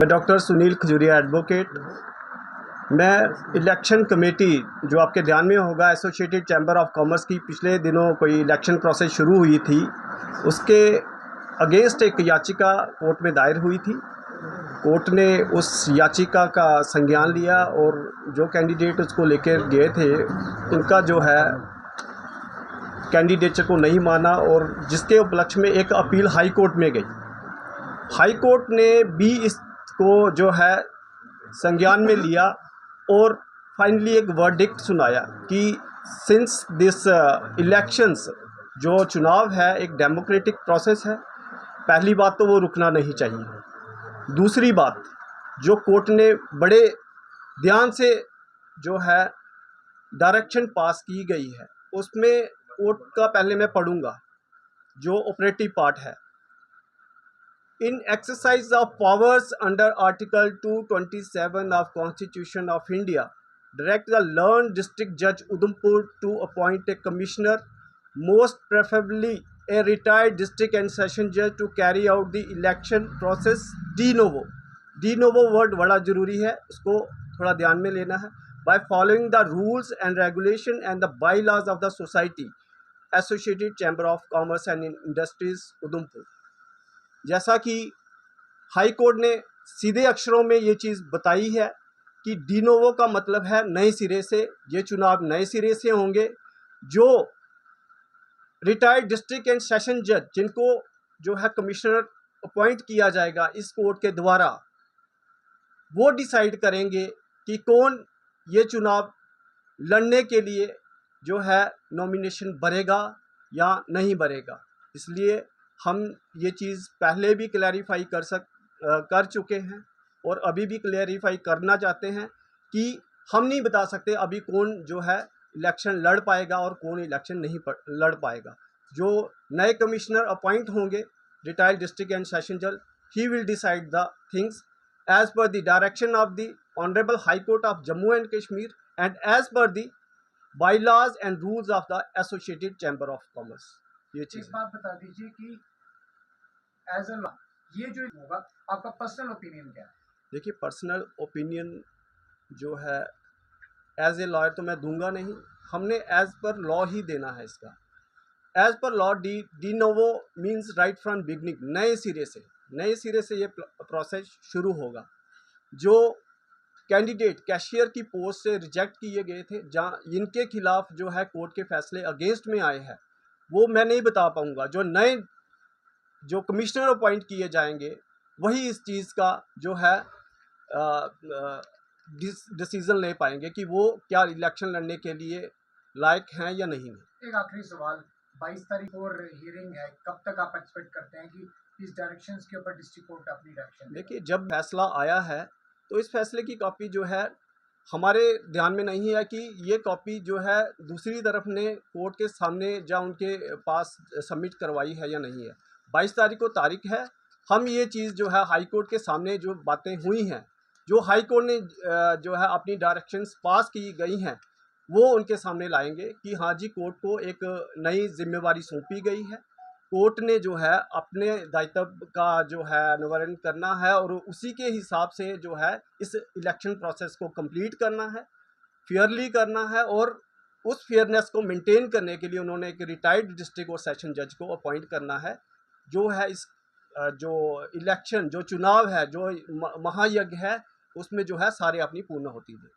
मैं doctor Sunil Khajuria advocate. मैं election committee जो आपके ध्यान में होगा एसोसिएटेड चैम्बर ऑफ कॉमर्स की पिछले दिनों कोई इलेक्शन प्रोसेस शुरू हुई थी, उसके अगेंस्ट एक याचिका कोर्ट में दायर हुई थी। कोर्ट ने उस याचिका का संज्ञान लिया और जो कैंडिडेट उसको लेकर गए थे उनका जो है कैंडिडेचर को नहीं माना और जिसके उपलक्ष्य में एक अपील हाई कोर्ट में गई। हाई कोर्ट ने भी इसको जो है संज्ञान में लिया और फाइनली एक वर्डिक्ट सुनाया कि सिंस दिस इलेक्शंस जो चुनाव है एक डेमोक्रेटिक प्रोसेस है, पहली बात तो वो रुकना नहीं चाहिए। दूसरी बात जो कोर्ट ने बड़े ध्यान से जो है डायरेक्शन पास की गई है उसमें कोर्ट का पहले मैं पढ़ूंगा जो ऑपरेटिव पार्ट है। In exercise of powers under Article 227 of Constitution of India, direct the learned district judge Udhampur to appoint a commissioner, most preferably a retired district and session judge to carry out the election process de novo. De novo word बड़ा जरूरी है, उसको थोड़ा ध्यान में लेना है। By following the rules and regulation and the bylaws of the society, Associated Chamber of Commerce and Industries Udhampur। जैसा कि हाई कोर्ट ने सीधे अक्षरों में ये चीज़ बताई है कि डिनोवो का मतलब है नए सिरे से, ये चुनाव नए सिरे से होंगे। जो रिटायर्ड डिस्ट्रिक्ट एंड सेशन जज जिनको जो है कमिश्नर अपॉइंट किया जाएगा इस कोर्ट के द्वारा, वो डिसाइड करेंगे कि कौन ये चुनाव लड़ने के लिए जो है नॉमिनेशन भरेगा या नहीं भरेगा। इसलिए हम ये चीज़ पहले भी क्लैरिफाई कर चुके हैं और अभी भी क्लैरिफाई करना चाहते हैं कि हम नहीं बता सकते अभी कौन जो है इलेक्शन लड़ पाएगा और कौन इलेक्शन नहीं लड़ पाएगा। जो नए कमिश्नर अपॉइंट होंगे रिटायर्ड डिस्ट्रिक्ट एंड सेशन जज, he will decide the things as per the direction of the honourable high court of Jammu and Kashmir and as per the bylaws and rules of the associated chamber of commerce. ये चीज़ एक बात बता दीजिए कि as a ये जो होगा आपका पर्सनल ओपिनियन क्या है? देखिए, पर्सनल ओपिनियन जो है एज ए लॉयर तो मैं दूंगा नहीं, हमने एज पर लॉ ही देना है इसका। As per law de novo means right from beginning, नए सिरे से ये प्रोसेस शुरू होगा। जो कैंडिडेट कैशियर की पोस्ट से रिजेक्ट किए गए थे, जहाँ इनके खिलाफ जो है कोर्ट के फैसले अगेंस्ट में आए हैं, वो मैं नहीं बता पाऊंगा। जो नए जो कमिश्नर अपॉइंट किए जाएंगे वही इस चीज़ का जो है डिसीजन ले पाएंगे कि वो क्या इलेक्शन लड़ने के लिए लायक हैं या नहीं। एक आखिरी सवाल, 22 तारीख और हियरिंग है, कब तक आप एक्सपेक्ट करते हैं कि इस डायरेक्शंस के ऊपर डिस्ट्रिक्ट कोर्ट अपनी डायरेक्शन? देखिए, जब फैसला आया है तो इस फैसले की कॉपी जो है हमारे ध्यान में नहीं है कि ये कॉपी जो है दूसरी तरफ ने कोर्ट के सामने या उनके पास सबमिट करवाई है या नहीं है। 22 तारीख को तारीख है। हम ये चीज़ जो है हाई कोर्ट के सामने जो बातें हुई हैं, जो हाई कोर्ट ने जो है अपनी डायरेक्शंस पास की गई हैं, वो उनके सामने लाएंगे कि हाँ जी, कोर्ट को एक नई जिम्मेवारी सौंपी गई है। कोर्ट ने जो है अपने दायित्व का जो है निवारण करना है और उसी के हिसाब से जो है इस इलेक्शन प्रोसेस को कंप्लीट करना है, फेयरली करना है। और उस फेयरनेस को मेंटेन करने के लिए उन्होंने एक रिटायर्ड डिस्ट्रिक्ट और सेशन जज को अपॉइंट करना है, जो है इस जो इलेक्शन जो चुनाव है, जो महायज्ञ है, उसमें जो है सारे अपनी पूर्ण होती है।